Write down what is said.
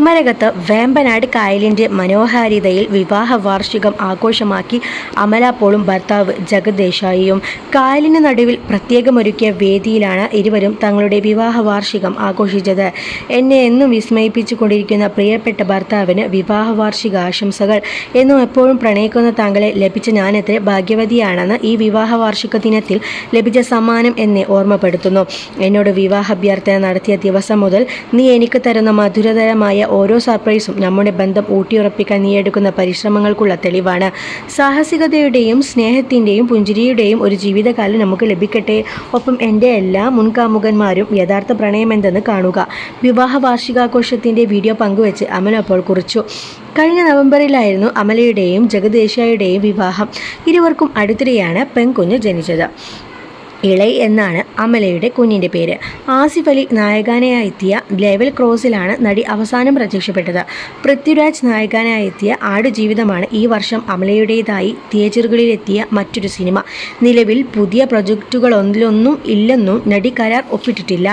കുമരകത്ത് വേമ്പനാട് കായലിൻ്റെ മനോഹാരിതയിൽ വിവാഹ വാർഷികം ആഘോഷമാക്കി അമല പോളും ഭർത്താവ് ജഗത് ദേശായിയും. കായലിന് നടുവിൽ പ്രത്യേകമൊരുക്കിയ വേദിയിലാണ് ഇരുവരും തങ്ങളുടെ വിവാഹ വാർഷികം ആഘോഷിച്ചത്. എന്നെ എന്നും വിസ്മയിപ്പിച്ചുകൊണ്ടിരിക്കുന്ന പ്രിയപ്പെട്ട ഭർത്താവിന് വിവാഹ വാർഷിക ആശംസകൾ. എന്നും എപ്പോഴും പ്രണയിക്കുന്ന താങ്കളെ ലഭിച്ച ഞാനെത്ര ഭാഗ്യവതിയാണെന്ന് ഈ വിവാഹ വാർഷിക ദിനത്തിൽ ലഭിച്ച സമ്മാനം എന്നെ ഓർമ്മപ്പെടുത്തുന്നു. എന്നോട് വിവാഹാഭ്യർത്ഥന നടത്തിയ ദിവസം മുതൽ നീ എനിക്ക് തരുന്ന മധുരതരമായ ഓരോ സർപ്രൈസും നമ്മുടെ ബന്ധം ഊട്ടിയുറപ്പിക്കാൻ നീ എടുക്കുന്ന പരിശ്രമങ്ങൾക്കുള്ള തെളിവാണ്. സാഹസികതയുടെയും സ്നേഹത്തിൻ്റെയും പുഞ്ചിരിയുടെയും ഒരു ജീവിതകാലം നമുക്ക് ലഭിക്കട്ടെ. ഒപ്പം എൻ്റെ എല്ലാ മുൻകാമുകന്മാരും യഥാർത്ഥ പ്രണയമെന്തെന്ന് കാണുക. വിവാഹ വാർഷികാഘോഷത്തിൻ്റെ വീഡിയോ പങ്കുവെച്ച് അമല അപ്പോൾ കുറിച്ചു. കഴിഞ്ഞ നവംബറിലായിരുന്നു അമലയുടെയും ജഗത് ദേശായിയുടെയും വിവാഹം. ഇരുവർക്കും അടുത്തിടെയാണ് പെൺകുഞ്ഞ് ജനിച്ചത്. ഇളൈ എന്നാണ് അമലയുടെ കുഞ്ഞിൻ്റെ പേര്. ആസിഫ് അലി നായകനായെത്തിയ ലെവൽ ക്രോസിലാണ് നടി അവസാനം പ്രത്യക്ഷപ്പെട്ടത്. പൃഥ്വിരാജ് നായകനായെത്തിയ ആടുജീവിതമാണ് ഈ വർഷം അമലയുടേതായി തിയേറ്ററുകളിലെത്തിയ മറ്റൊരു സിനിമ. നിലവിൽ പുതിയ പ്രൊജക്റ്റുകളൊന്നിലൊന്നും ഇല്ലെന്നും നടി കരാർ ഒപ്പിട്ടിട്ടില്ല.